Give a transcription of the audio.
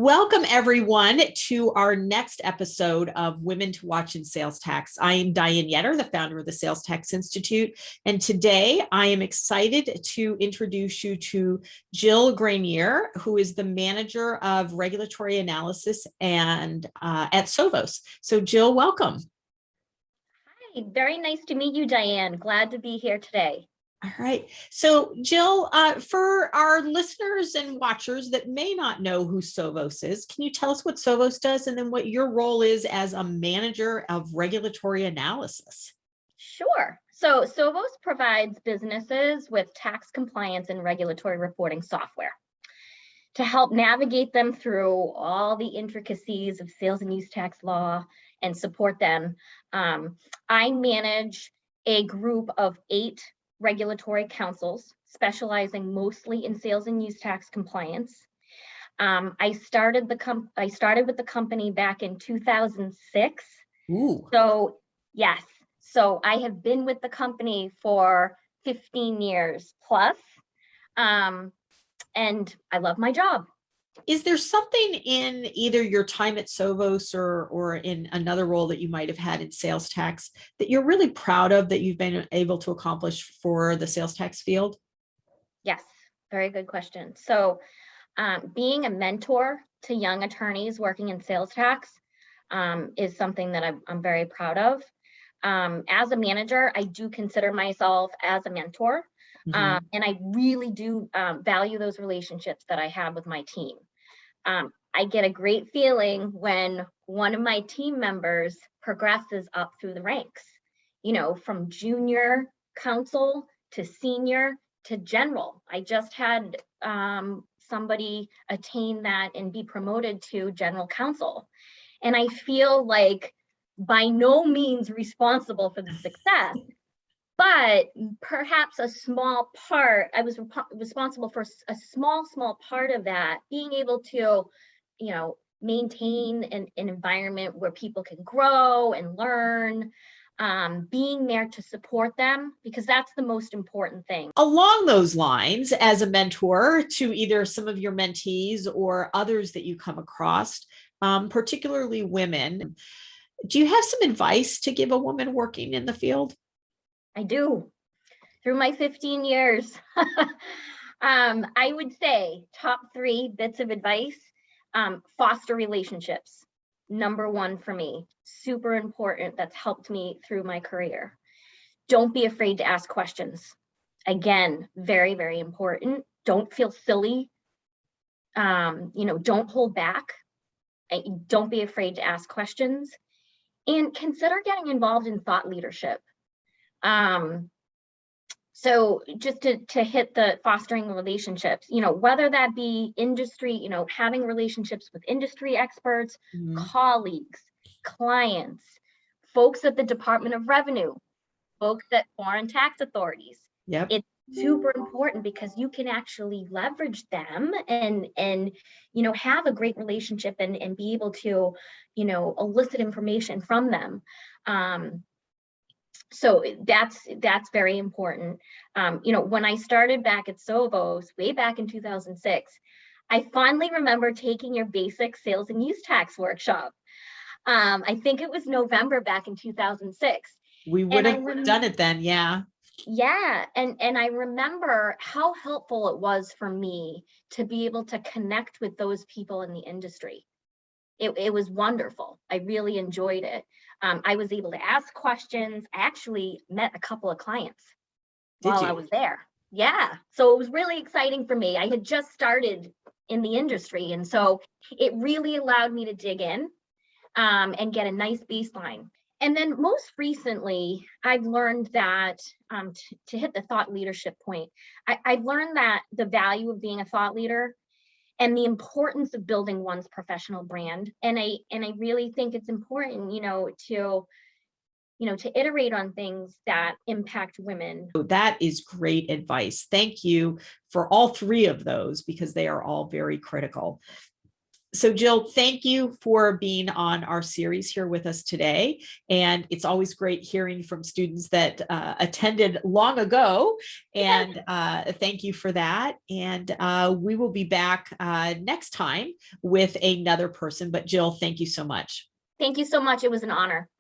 Welcome, everyone, to our next episode of Women to Watch in Sales Tax. I am Diane Yetter, the founder of the Sales Tax Institute, and today I am excited to introduce you to Jill Grenier, who is the Manager of Regulatory Analysis and at Sovos. So, Jill, welcome. Hi, very nice to meet you, Diane. Glad to be here today. All right. So, Jill, for our listeners and watchers that may not know who Sovos is, can you tell us what Sovos does and then what your role is as a manager of regulatory analysis? Sure. So, Sovos provides businesses with tax compliance and regulatory reporting software to help navigate them through all the intricacies of sales and use tax law and support them. I manage a group of 8 regulatory councils specializing mostly in sales and use tax compliance. I started with the company back in 2006. Ooh. So yes, so I have been with the company for 15 years plus, and I love my job. Is there something in either your time at Sovos or in another role that you might have had in sales tax that you're really proud of that you've been able to accomplish for the sales tax field? Yes, very good question. So being a mentor to young attorneys working in sales tax is something that I'm very proud of. As a manager, I do consider myself as a mentor. And I really do value those relationships that I have with my team. I get a great feeling when one of my team members progresses up through the ranks, from junior counsel to senior to general. I just had somebody attain that and be promoted to general counsel. And I feel like by no means responsible for the success, but perhaps a small part, I was responsible for a small part of that, being able to, maintain an environment where people can grow and learn, being there to support them, because that's the most important thing. Along those lines, as a mentor to either some of your mentees or others that you come across, particularly women, do you have some advice to give a woman working in the field? I do. Through my 15 years, I would say top 3 bits of advice: foster relationships. Number 1 for me, super important. That's helped me through my career. Don't be afraid to ask questions. Again, very, very important. Don't feel silly. Don't hold back. Don't be afraid to ask questions, and consider getting involved in thought leadership. So just to hit the fostering relationships, whether that be industry, having relationships with industry experts, colleagues, clients, folks at the Department of Revenue, folks at foreign tax authorities. Yep. It's super important because you can actually leverage them and have a great relationship and be able to, elicit information from them. So that's very important. When I started back at Sovos way back in 2006, I fondly remember taking your basic sales and use tax workshop. I think it was November back in 2006. We would have done it then, yeah. Yeah, and I remember how helpful it was for me to be able to connect with those people in the industry. It was wonderful. I really enjoyed it. I was able to ask questions. I actually met a couple of clients while I was there. Yeah, so it was really exciting for me. I had just started in the industry, and so it really allowed me to dig in and get a nice baseline. And then most recently, I've learned that to hit the thought leadership point, I've learned that the value of being a thought leader and the importance of building one's professional brand. And I really think it's important, to iterate on things that impact women. That is great advice. Thank you for all 3 of those, because they are all very critical. So Jill, thank you for being on our series here with us today. And it's always great hearing from students that attended long ago. And thank you for that. And we will be back next time with another person. But Jill, thank you so much. Thank you so much. It was an honor.